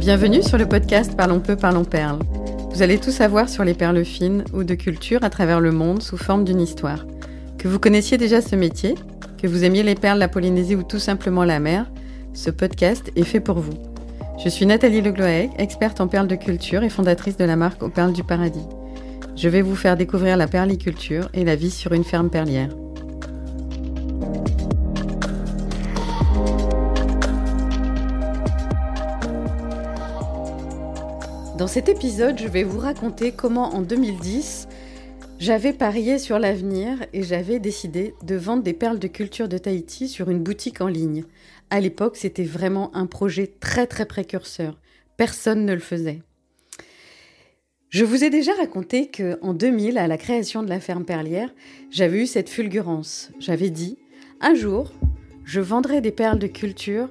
Bienvenue sur le podcast Parlons peu, parlons perles. Vous allez tout savoir sur les perles fines ou de culture à travers le monde sous forme d'une histoire. Que vous connaissiez déjà ce métier, que vous aimiez les perles, la Polynésie ou tout simplement la mer, ce podcast est fait pour vous. Je suis Nathalie Legloaec, experte en perles de culture et fondatrice de la marque Aux Perles du Paradis. Je vais vous faire découvrir la perliculture et la vie sur une ferme perlière. Dans cet épisode, je vais vous raconter comment en 2010, j'avais parié sur l'avenir et j'avais décidé de vendre des perles de culture de Tahiti sur une boutique en ligne. À l'époque, c'était vraiment un projet très précurseur. Personne ne le faisait. Je vous ai déjà raconté qu'en 2000, à la création de la ferme perlière, j'avais eu cette fulgurance. J'avais dit, un jour, je vendrai des perles de culture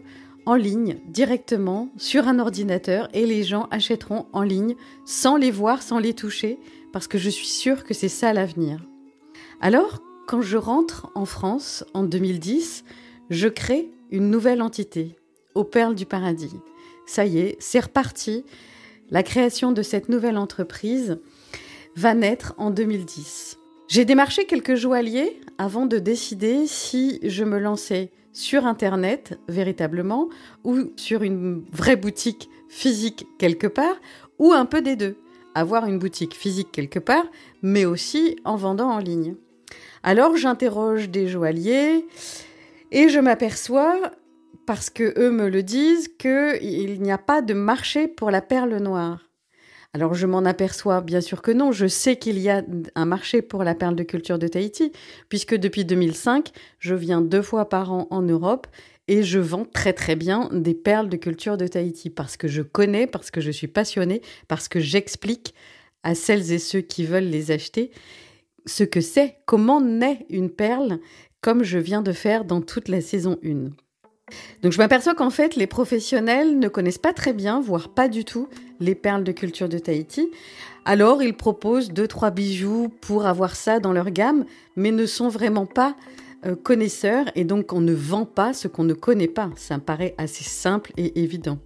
en ligne, directement, sur un ordinateur, et les gens achèteront en ligne, sans les voir, sans les toucher, parce que je suis sûre que c'est ça l'avenir. Alors, quand je rentre en France, en 2010, je crée une nouvelle entité, Aux Perles du Paradis. Ça y est, c'est reparti. La création de cette nouvelle entreprise va naître en 2010. J'ai démarché quelques joailliers avant de décider si je me lançais sur Internet, véritablement, ou sur une vraie boutique physique quelque part, ou un peu des deux. Avoir une boutique physique quelque part, mais aussi en vendant en ligne. Alors, j'interroge des joailliers et je m'aperçois, parce que eux me le disent, qu'il n'y a pas de marché pour la perle noire. Alors, je m'en aperçois bien sûr que non. Je sais qu'il y a un marché pour la perle de culture de Tahiti, puisque depuis 2005, je viens 2 fois par an en Europe et je vends très bien des perles de culture de Tahiti, parce que je connais, parce que je suis passionnée, parce que j'explique à celles et ceux qui veulent les acheter ce que c'est, comment naît une perle, comme je viens de faire dans toute la saison 1. Donc je m'aperçois qu'en fait, les professionnels ne connaissent pas très bien, voire pas du tout, les perles de culture de Tahiti. Alors, ils proposent 2-3 bijoux pour avoir ça dans leur gamme, mais ne sont vraiment pas connaisseurs, et donc on ne vend pas ce qu'on ne connaît pas. Ça me paraît assez simple et évident.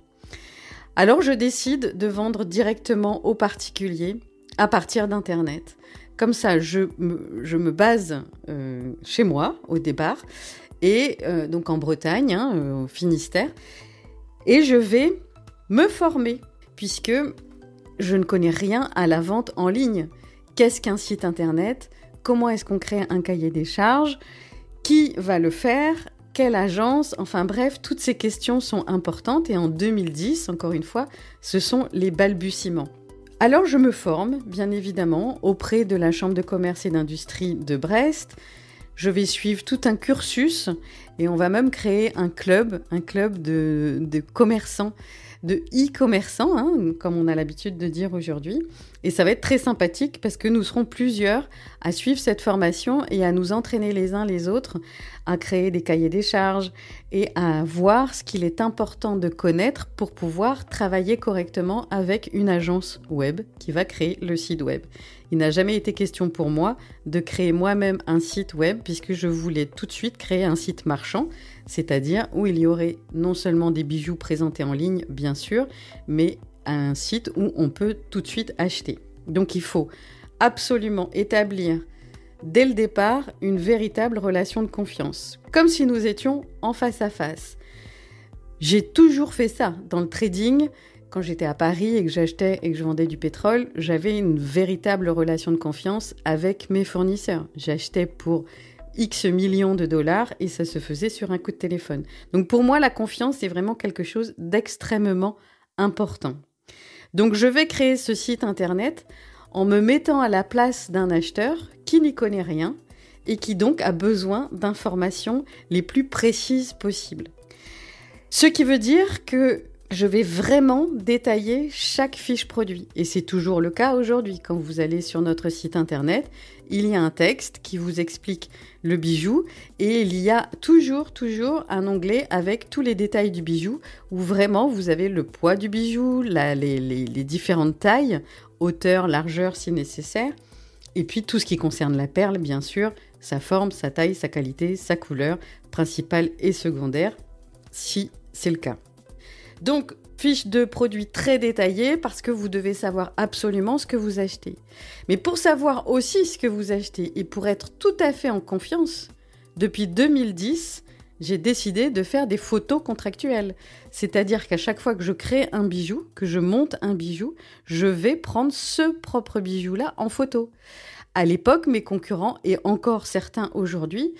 Alors, je décide de vendre directement aux particuliers à partir d'Internet. Comme ça, je me base chez moi, au départ, et donc en Bretagne, au Finistère, et je vais me former, puisque je ne connais rien à la vente en ligne. Qu'est-ce qu'un site internet ? Comment est-ce qu'on crée un cahier des charges ? Qui va le faire ? Quelle agence ? Enfin bref, toutes ces questions sont importantes, et en 2010, encore une fois, ce sont les balbutiements. Alors je me forme, bien évidemment, auprès de la Chambre de commerce et d'industrie de Brest. Je vais suivre tout un cursus et on va même créer un club de commerçants, de e-commerçants, comme on a l'habitude de dire aujourd'hui. Et ça va être très sympathique parce que nous serons plusieurs à suivre cette formation et à nous entraîner les uns les autres à créer des cahiers des charges et à voir ce qu'il est important de connaître pour pouvoir travailler correctement avec une agence web qui va créer le site web. Il n'a jamais été question pour moi de créer moi-même un site web, puisque je voulais tout de suite créer un site marchand, c'est-à-dire où il y aurait non seulement des bijoux présentés en ligne, bien sûr, mais un site où on peut tout de suite acheter. Donc il faut absolument établir dès le départ une véritable relation de confiance, comme si nous étions en face à face. J'ai toujours fait ça dans le trading. Quand j'étais à Paris et que j'achetais et que je vendais du pétrole, j'avais une véritable relation de confiance avec mes fournisseurs. J'achetais pour X millions de dollars et ça se faisait sur un coup de téléphone. Donc pour moi, la confiance est vraiment quelque chose d'extrêmement important. Donc je vais créer ce site internet en me mettant à la place d'un acheteur qui n'y connaît rien et qui donc a besoin d'informations les plus précises possibles. Ce qui veut dire que je vais vraiment détailler chaque fiche produit. Et c'est toujours le cas aujourd'hui. Quand vous allez sur notre site internet, il y a un texte qui vous explique le bijou et il y a toujours un onglet avec tous les détails du bijou où vraiment vous avez le poids du bijou, les différentes tailles, hauteur, largeur si nécessaire, et puis tout ce qui concerne la perle, bien sûr, sa forme, sa taille, sa qualité, sa couleur, principale et secondaire, si c'est le cas. Donc, fiche de produit très détaillée parce que vous devez savoir absolument ce que vous achetez. Mais pour savoir aussi ce que vous achetez et pour être tout à fait en confiance, depuis 2010, j'ai décidé de faire des photos contractuelles. C'est-à-dire qu'à chaque fois que je crée un bijou, que je monte un bijou, je vais prendre ce propre bijou-là en photo. À l'époque, mes concurrents, et encore certains aujourd'hui,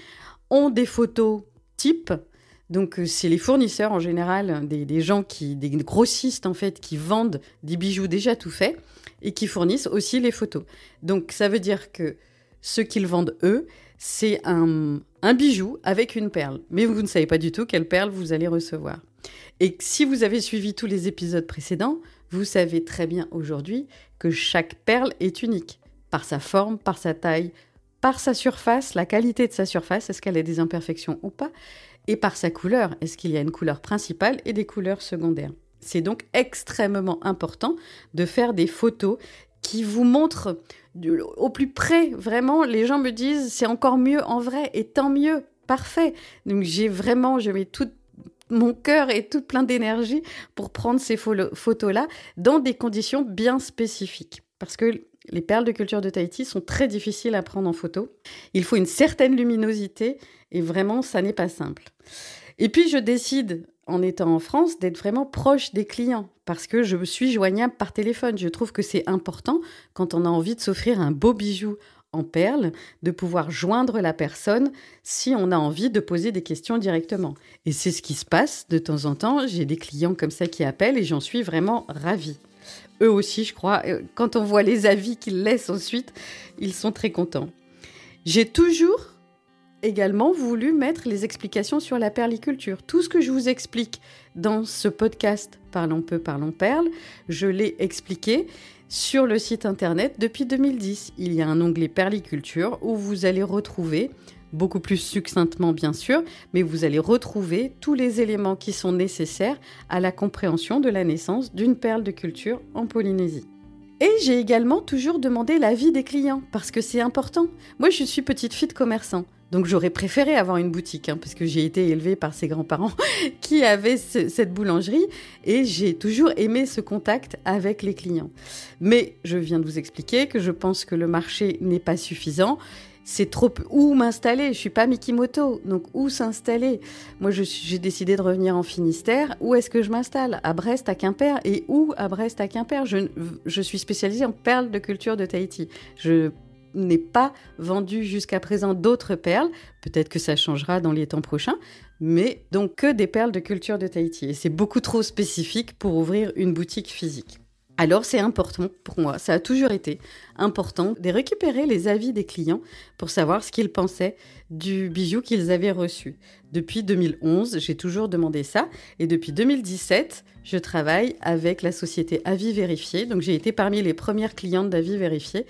ont des photos types. Donc, c'est les fournisseurs en général, des gens des grossistes en fait, qui vendent des bijoux déjà tout faits et qui fournissent aussi les photos. Donc, ça veut dire que ce qu'ils vendent eux, c'est un bijou avec une perle. Mais vous ne savez pas du tout quelle perle vous allez recevoir. Et si vous avez suivi tous les épisodes précédents, vous savez très bien aujourd'hui que chaque perle est unique. Par sa forme, par sa taille, par sa surface, la qualité de sa surface, est-ce qu'elle a des imperfections ou pas, et par sa couleur, est-ce qu'il y a une couleur principale et des couleurs secondaires. C'est donc extrêmement important de faire des photos qui vous montrent au plus près. Vraiment, les gens me disent c'est encore mieux en vrai, et tant mieux, parfait. Donc je mets tout mon cœur et tout plein d'énergie pour prendre ces photos-là dans des conditions bien spécifiques. Parce que les perles de culture de Tahiti sont très difficiles à prendre en photo. Il faut une certaine luminosité et vraiment, ça n'est pas simple. Et puis, je décide, en étant en France, d'être vraiment proche des clients parce que je suis joignable par téléphone. Je trouve que c'est important, quand on a envie de s'offrir un beau bijou en perles, de pouvoir joindre la personne si on a envie de poser des questions directement. Et c'est ce qui se passe de temps en temps. J'ai des clients comme ça qui appellent et j'en suis vraiment ravie. Eux aussi, je crois, quand on voit les avis qu'ils laissent ensuite, ils sont très contents. J'ai toujours également voulu mettre les explications sur la perliculture. Tout ce que je vous explique dans ce podcast Parlons peu, parlons perles, je l'ai expliqué sur le site internet depuis 2010. Il y a un onglet perliculture où vous allez retrouver, beaucoup plus succinctement bien sûr, mais vous allez retrouver tous les éléments qui sont nécessaires à la compréhension de la naissance d'une perle de culture en Polynésie. Et j'ai également toujours demandé l'avis des clients, parce que c'est important. Moi, je suis petite fille de commerçant, donc j'aurais préféré avoir une boutique, parce que j'ai été élevée par ses grands-parents qui avaient cette boulangerie, et j'ai toujours aimé ce contact avec les clients. Mais je viens de vous expliquer que je pense que le marché n'est pas suffisant. C'est trop où m'installer. Je suis pas Mikimoto, donc où s'installer? Moi, j'ai décidé de revenir en Finistère. Où est-ce que je m'installe? À Brest, à Quimper. Et où à Brest, à Quimper? Je suis spécialisée en perles de culture de Tahiti. Je n'ai pas vendu jusqu'à présent d'autres perles. Peut-être que ça changera dans les temps prochains. Mais donc que des perles de culture de Tahiti. Et c'est beaucoup trop spécifique pour ouvrir une boutique physique. Alors c'est important pour moi, ça a toujours été important de récupérer les avis des clients pour savoir ce qu'ils pensaient du bijou qu'ils avaient reçu. Depuis 2011, j'ai toujours demandé ça et depuis 2017, je travaille avec la société Avis Vérifié. Donc j'ai été parmi les premières clientes d'Avis Vérifié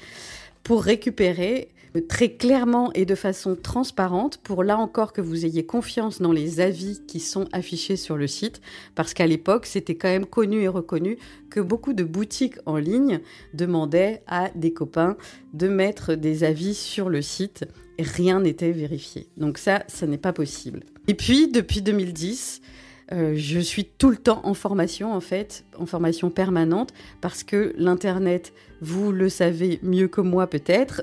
pour récupérer très clairement et de façon transparente, pour là encore que vous ayez confiance dans les avis qui sont affichés sur le site, parce qu'à l'époque, c'était quand même connu et reconnu que beaucoup de boutiques en ligne demandaient à des copains de mettre des avis sur le site et rien n'était vérifié. Donc ça n'est pas possible. Et puis, depuis 2010, je suis tout le temps en formation, en fait, en formation permanente, parce que l'Internet, vous le savez mieux que moi peut-être,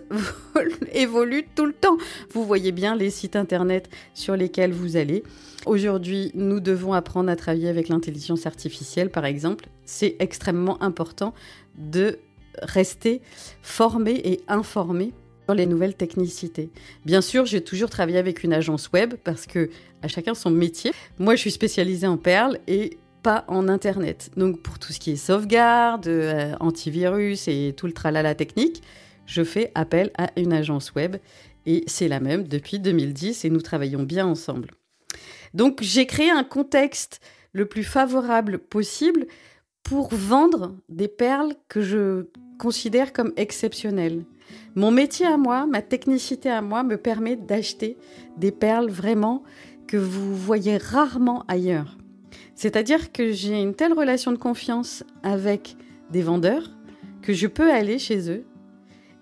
évolue tout le temps. Vous voyez bien les sites Internet sur lesquels vous allez. Aujourd'hui, nous devons apprendre à travailler avec l'intelligence artificielle, par exemple. C'est extrêmement important de rester formé et informé sur les nouvelles technicités. Bien sûr, j'ai toujours travaillé avec une agence web parce que à chacun son métier. Moi, je suis spécialisée en perles et pas en Internet. Donc, pour tout ce qui est sauvegarde, antivirus et tout le tralala technique, je fais appel à une agence web et c'est la même depuis 2010 et nous travaillons bien ensemble. Donc, j'ai créé un contexte le plus favorable possible pour vendre des perles que je considère comme exceptionnelles. Mon métier à moi, ma technicité à moi me permet d'acheter des perles vraiment que vous voyez rarement ailleurs. C'est-à-dire que j'ai une telle relation de confiance avec des vendeurs que je peux aller chez eux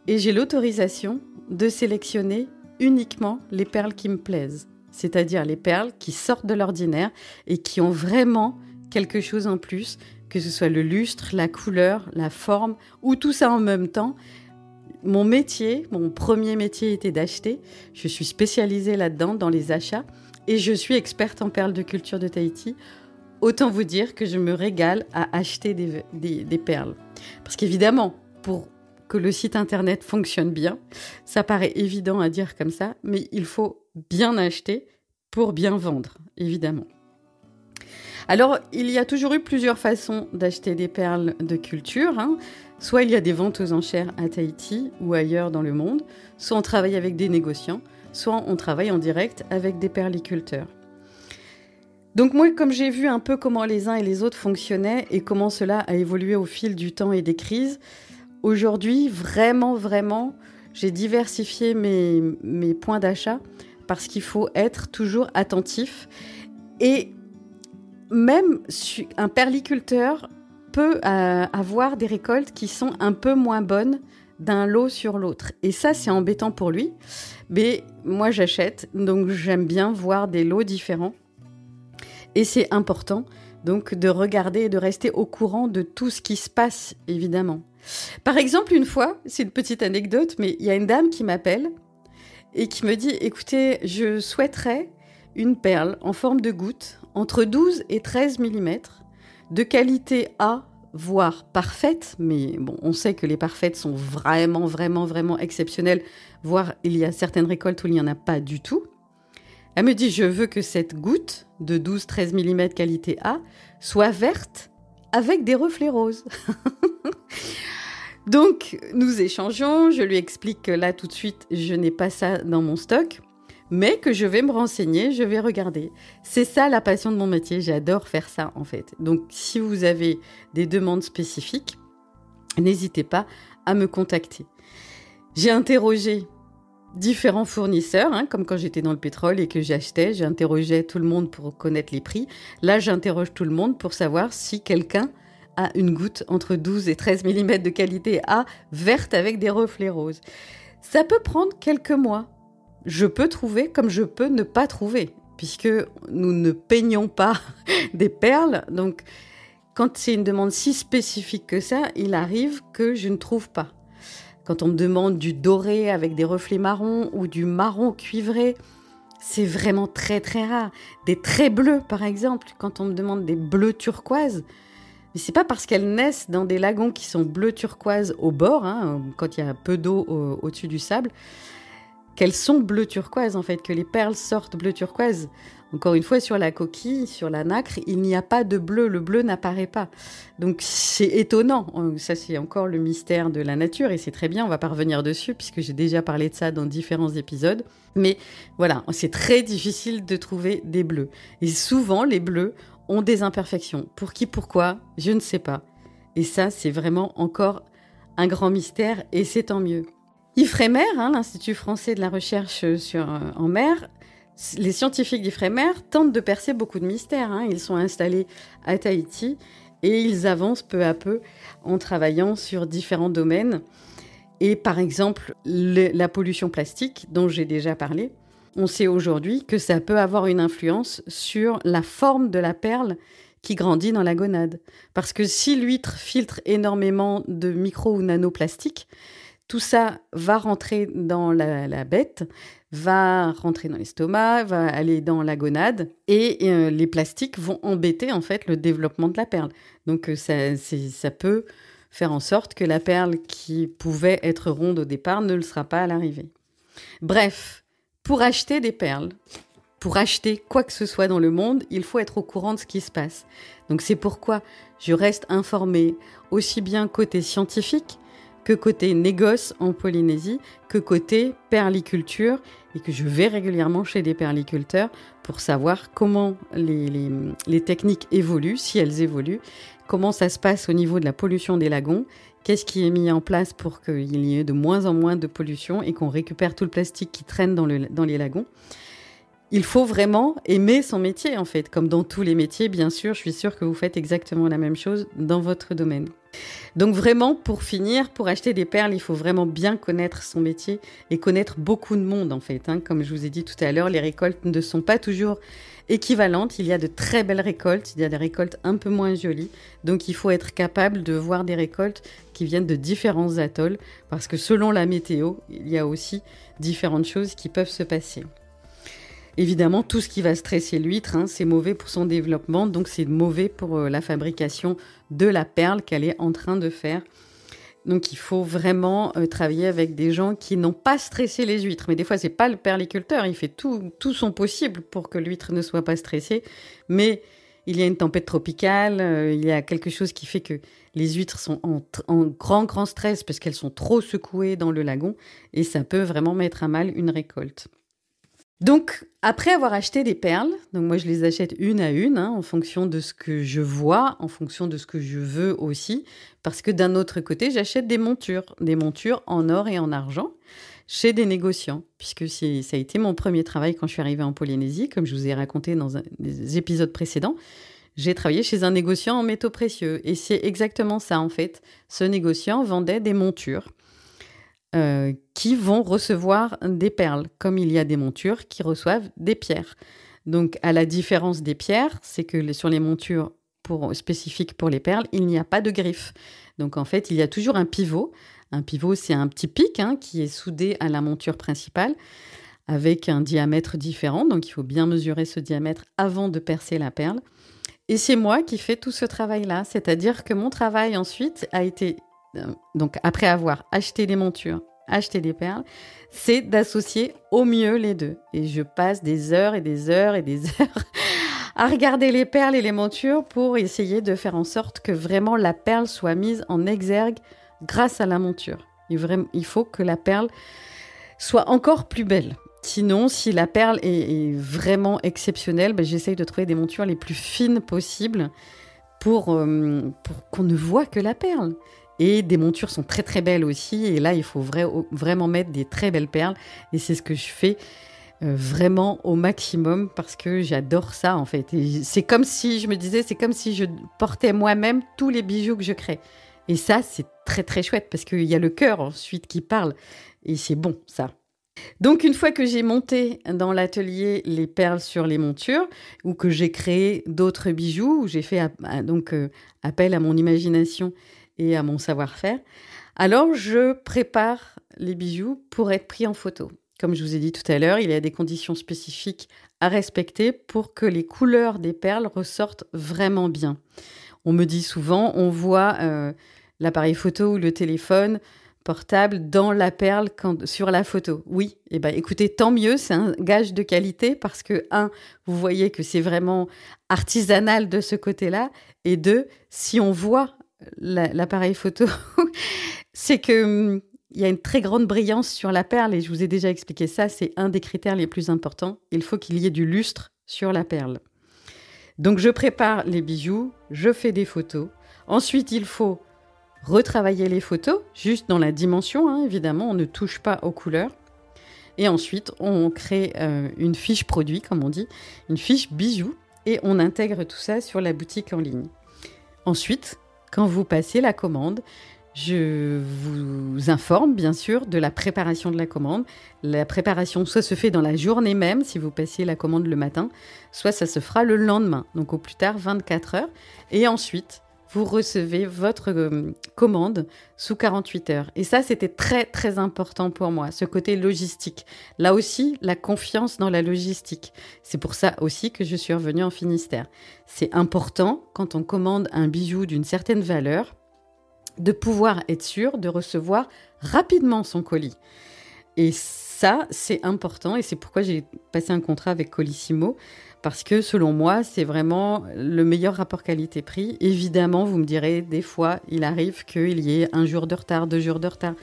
et j'ai l'autorisation de sélectionner uniquement les perles qui me plaisent. C'est-à-dire les perles qui sortent de l'ordinaire et qui ont vraiment quelque chose en plus que ce soit le lustre, la couleur, la forme, ou tout ça en même temps. Mon premier métier était d'acheter. Je suis spécialisée là-dedans, dans les achats, et je suis experte en perles de culture de Tahiti. Autant vous dire que je me régale à acheter des perles. Parce qu'évidemment, pour que le site internet fonctionne bien, ça paraît évident à dire comme ça, mais il faut bien acheter pour bien vendre, évidemment. Alors, il y a toujours eu plusieurs façons d'acheter des perles de culture. Soit il y a des ventes aux enchères à Tahiti ou ailleurs dans le monde, soit on travaille avec des négociants, soit on travaille en direct avec des perliculteurs. Donc moi, comme j'ai vu un peu comment les uns et les autres fonctionnaient et comment cela a évolué au fil du temps et des crises, aujourd'hui, vraiment, j'ai diversifié mes points d'achat parce qu'il faut être toujours attentif. Et même un perliculteur peut avoir des récoltes qui sont un peu moins bonnes d'un lot sur l'autre. Et ça, c'est embêtant pour lui. Mais moi, j'achète, donc j'aime bien voir des lots différents. Et c'est important, donc, de regarder et de rester au courant de tout ce qui se passe, évidemment. Par exemple, une fois, c'est une petite anecdote, mais il y a une dame qui m'appelle et qui me dit « Écoutez, je souhaiterais une perle en forme de goutte, entre 12 et 13 mm, de qualité A, voire parfaite, mais bon, on sait que les parfaites sont vraiment exceptionnelles, voire il y a certaines récoltes où il n'y en a pas du tout. Elle me dit, je veux que cette goutte de 12-13 mm qualité A soit verte avec des reflets roses. Donc, nous échangeons, je lui explique que là, tout de suite, je n'ai pas ça dans mon stock, mais que je vais me renseigner, je vais regarder. C'est ça la passion de mon métier, j'adore faire ça en fait. Donc, si vous avez des demandes spécifiques, n'hésitez pas à me contacter. J'ai interrogé différents fournisseurs, comme quand j'étais dans le pétrole et que j'achetais, j'interrogeais tout le monde pour connaître les prix. Là, j'interroge tout le monde pour savoir si quelqu'un a une goutte entre 12 et 13 mm de qualité A, verte avec des reflets roses. Ça peut prendre quelques mois. Je peux trouver comme je peux ne pas trouver, puisque nous ne peignons pas des perles. Donc, quand c'est une demande si spécifique que ça, il arrive que je ne trouve pas. Quand on me demande du doré avec des reflets marrons ou du marron cuivré, c'est vraiment très rare. Des traits bleus, par exemple, quand on me demande des bleus turquoises, mais c'est pas parce qu'elles naissent dans des lagons qui sont bleu turquoise au bord, quand il y a peu d'eau au-dessus du sable, qu'elles sont bleu turquoise en fait, que les perles sortent bleu turquoise. Encore une fois, sur la coquille, sur la nacre, il n'y a pas de bleu, le bleu n'apparaît pas. Donc c'est étonnant, ça c'est encore le mystère de la nature et c'est très bien, on va pas revenir dessus puisque j'ai déjà parlé de ça dans différents épisodes. Mais voilà, c'est très difficile de trouver des bleus. Et souvent, les bleus ont des imperfections. Pour qui, pourquoi, je ne sais pas. Et ça, c'est vraiment encore un grand mystère et c'est tant mieux. Ifremer, l'Institut français de la recherche en mer, les scientifiques d'Ifremer tentent de percer beaucoup de mystères. Ils sont installés à Tahiti et ils avancent peu à peu en travaillant sur différents domaines. Et par exemple, la pollution plastique, dont j'ai déjà parlé, on sait aujourd'hui que ça peut avoir une influence sur la forme de la perle qui grandit dans la gonade. Parce que si l'huître filtre énormément de micro- ou nanoplastiques, tout ça va rentrer dans la bête, va rentrer dans l'estomac, va aller dans la gonade et les plastiques vont embêter en fait le développement de la perle. Donc ça peut faire en sorte que la perle qui pouvait être ronde au départ ne le sera pas à l'arrivée. Bref, pour acheter des perles, pour acheter quoi que ce soit dans le monde, il faut être au courant de ce qui se passe. Donc c'est pourquoi je reste informée aussi bien côté scientifique que côté négoce en Polynésie, que côté perliculture, et que je vais régulièrement chez des perliculteurs pour savoir comment les techniques évoluent, si elles évoluent, comment ça se passe au niveau de la pollution des lagons, qu'est-ce qui est mis en place pour qu'il y ait de moins en moins de pollution et qu'on récupère tout le plastique qui traîne dans les lagons. il faut vraiment aimer son métier, en fait. Comme dans tous les métiers, bien sûr, je suis sûre que vous faites exactement la même chose dans votre domaine. Donc vraiment, pour finir, pour acheter des perles, il faut vraiment bien connaître son métier et connaître beaucoup de monde, en fait. Comme je vous ai dit tout à l'heure, les récoltes ne sont pas toujours équivalentes. Il y a de très belles récoltes, il y a des récoltes un peu moins jolies. Donc il faut être capable de voir des récoltes qui viennent de différents atolls, parce que selon la météo, il y a aussi différentes choses qui peuvent se passer. Évidemment, tout ce qui va stresser l'huître, c'est mauvais pour son développement, donc c'est mauvais pour la fabrication de la perle qu'elle est en train de faire. Donc il faut vraiment travailler avec des gens qui n'ont pas stressé les huîtres. Mais des fois, c'est pas le perliculteur, il fait tout son possible pour que l'huître ne soit pas stressée. Mais il y a une tempête tropicale, il y a quelque chose qui fait que les huîtres sont en grand stress parce qu'elles sont trop secouées dans le lagon et ça peut vraiment mettre à mal une récolte. Donc, après avoir acheté des perles, donc moi je les achète une à une, en fonction de ce que je vois, en fonction de ce que je veux aussi, parce que d'un autre côté, j'achète des montures en or et en argent, chez des négociants, puisque ça a été mon premier travail quand je suis arrivée en Polynésie, comme je vous ai raconté dans des épisodes précédents. J'ai travaillé chez un négociant en métaux précieux, et c'est exactement ça en fait. Ce négociant vendait des montures. Qui vont recevoir des perles, comme il y a des montures qui reçoivent des pierres. Donc, à la différence des pierres, c'est que sur les montures spécifiques pour les perles, il n'y a pas de griffe. Donc, en fait, il y a toujours un pivot. Un pivot, c'est un petit pic qui est soudé à la monture principale avec un diamètre différent. Donc, il faut bien mesurer ce diamètre avant de percer la perle. Et c'est moi qui fais tout ce travail-là. C'est-à-dire que mon travail ensuite a été... Donc, après avoir acheté des montures, acheté des perles, c'est d'associer au mieux les deux. Et je passe des heures et des heures et des heures à regarder les perles et les montures pour essayer de faire en sorte que vraiment la perle soit mise en exergue grâce à la monture. Il faut que la perle soit encore plus belle. Sinon, si la perle est vraiment exceptionnelle, j'essaye de trouver des montures les plus fines possibles pour qu'on ne voit que la perle. Et des montures sont très très belles aussi. Et là, il faut vraiment mettre des très belles perles. Et c'est ce que je fais vraiment au maximum parce que j'adore ça en fait. Et c'est comme si je portais moi-même tous les bijoux que je crée. Et ça, c'est très très chouette parce qu'il y a le cœur ensuite qui parle. Et c'est bon ça. Donc, une fois que j'ai monté dans l'atelier les perles sur les montures ou que j'ai créé d'autres bijoux, où j'ai fait appel à mon imagination et à mon savoir-faire, alors je prépare les bijoux pour être pris en photo. Comme je vous ai dit tout à l'heure, il y a des conditions spécifiques à respecter pour que les couleurs des perles ressortent vraiment bien. On me dit souvent, on voit l'appareil photo ou le téléphone portable dans la perle sur la photo. Oui, écoutez, tant mieux, c'est un gage de qualité parce que, vous voyez que c'est vraiment artisanal de ce côté-là, et 2, si on voit l'appareil photo, c'est qu'il y a une très grande brillance sur la perle, et je vous ai déjà expliqué ça, c'est un des critères les plus importants. Il faut qu'il y ait du lustre sur la perle. Donc je prépare les bijoux, je fais des photos. Ensuite, il faut retravailler les photos, juste dans la dimension, évidemment, on ne touche pas aux couleurs. Et ensuite, on crée une fiche produit, comme on dit, une fiche bijoux, et on intègre tout ça sur la boutique en ligne. Ensuite, quand vous passez la commande, je vous informe bien sûr de la préparation de la commande. La préparation soit se fait dans la journée même, si vous passez la commande le matin, soit ça se fera le lendemain, donc au plus tard 24 heures. Et ensuite, vous recevez votre commande sous 48 heures. Et ça, c'était très, très important pour moi, ce côté logistique. Là aussi, la confiance dans la logistique. C'est pour ça aussi que je suis revenue en Finistère. C'est important, quand on commande un bijou d'une certaine valeur, de pouvoir être sûr de recevoir rapidement son colis. Et ça, c'est important, et c'est pourquoi j'ai passé un contrat avec Colissimo, parce que selon moi, c'est vraiment le meilleur rapport qualité-prix. Évidemment, vous me direz, des fois, il arrive qu'il y ait 1 jour de retard, 2 jours de retard.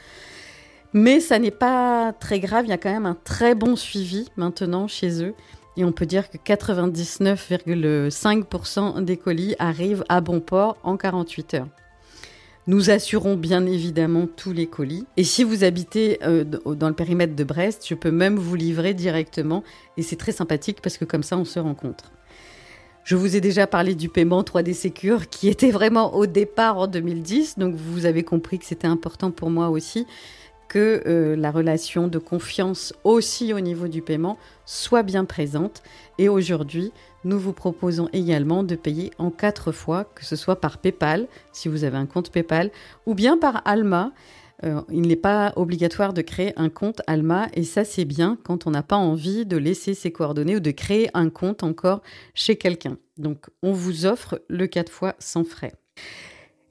Mais ça n'est pas très grave, il y a quand même un très bon suivi maintenant chez eux. Et on peut dire que 99,5% des colis arrivent à bon port en 48 heures. Nous assurons bien évidemment tous les colis. Et si vous habitez dans le périmètre de Brest, je peux même vous livrer directement. Et c'est très sympathique parce que comme ça, on se rencontre. Je vous ai déjà parlé du paiement 3D Secure qui était vraiment au départ en 2010. Donc vous avez compris que c'était important pour moi aussi que la relation de confiance aussi au niveau du paiement soit bien présente. Et aujourd'hui, nous vous proposons également de payer en 4 fois, que ce soit par PayPal, si vous avez un compte PayPal, ou bien par Alma. Il n'est pas obligatoire de créer un compte Alma, et ça c'est bien quand on n'a pas envie de laisser ses coordonnées ou de créer un compte encore chez quelqu'un. Donc on vous offre le 4 fois sans frais.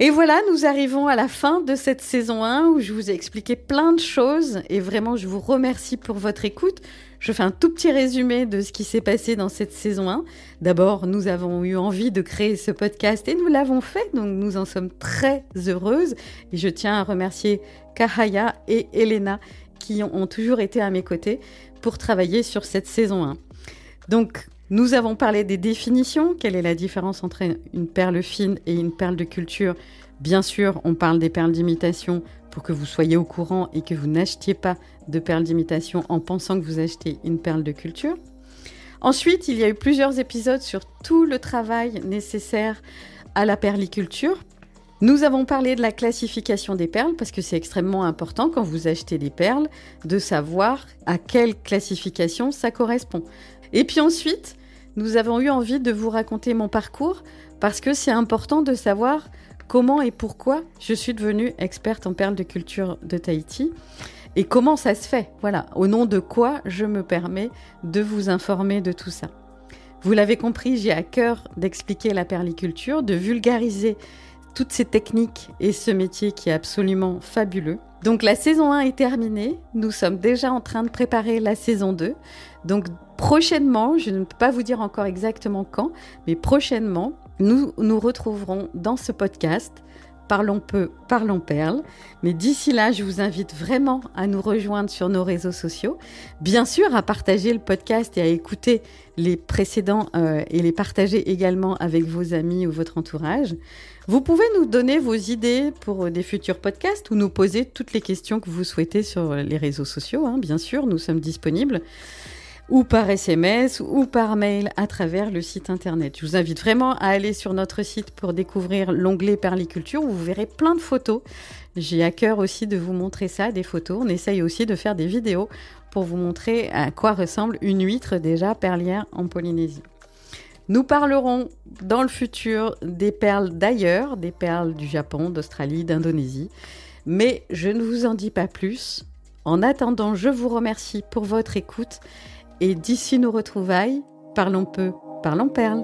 Et voilà, nous arrivons à la fin de cette saison 1 où je vous ai expliqué plein de choses et vraiment je vous remercie pour votre écoute. Je fais un tout petit résumé de ce qui s'est passé dans cette saison 1. D'abord, nous avons eu envie de créer ce podcast et nous l'avons fait, donc nous en sommes très heureuses. Et je tiens à remercier Kahaya et Elena qui ont toujours été à mes côtés pour travailler sur cette saison 1. Donc, nous avons parlé des définitions. Quelle est la différence entre une perle fine et une perle de culture ? Bien sûr, on parle des perles d'imitation pour que vous soyez au courant et que vous n'achetiez pas de perles d'imitation en pensant que vous achetez une perle de culture. Ensuite, il y a eu plusieurs épisodes sur tout le travail nécessaire à la perliculture. Nous avons parlé de la classification des perles parce que c'est extrêmement important quand vous achetez des perles de savoir à quelle classification ça correspond. Et puis ensuite, nous avons eu envie de vous raconter mon parcours parce que c'est important de savoir comment et pourquoi je suis devenue experte en perles de culture de Tahiti et comment ça se fait. Voilà, au nom de quoi je me permets de vous informer de tout ça. Vous l'avez compris, j'ai à cœur d'expliquer la perliculture, de vulgariser toutes ces techniques et ce métier qui est absolument fabuleux. Donc la saison 1 est terminée, nous sommes déjà en train de préparer la saison 2. Donc prochainement, je ne peux pas vous dire encore exactement quand, mais prochainement, nous nous retrouverons dans ce podcast Parlons peu, parlons perles. Mais d'ici là, je vous invite vraiment à nous rejoindre sur nos réseaux sociaux. Bien sûr, à partager le podcast et à écouter les précédents et les partager également avec vos amis ou votre entourage. Vous pouvez nous donner vos idées pour des futurs podcasts ou nous poser toutes les questions que vous souhaitez sur les réseaux sociaux. Bien sûr, nous sommes disponibles. Ou par SMS ou par mail à travers le site internet. Je vous invite vraiment à aller sur notre site pour découvrir l'onglet Perliculture où vous verrez plein de photos. J'ai à cœur aussi de vous montrer ça, des photos. On essaye aussi de faire des vidéos pour vous montrer à quoi ressemble une huître déjà perlière en Polynésie. Nous parlerons dans le futur des perles d'ailleurs, des perles du Japon, d'Australie, d'Indonésie. Mais je ne vous en dis pas plus. En attendant, je vous remercie pour votre écoute. Et d'ici nos retrouvailles, parlons peu, parlons perles.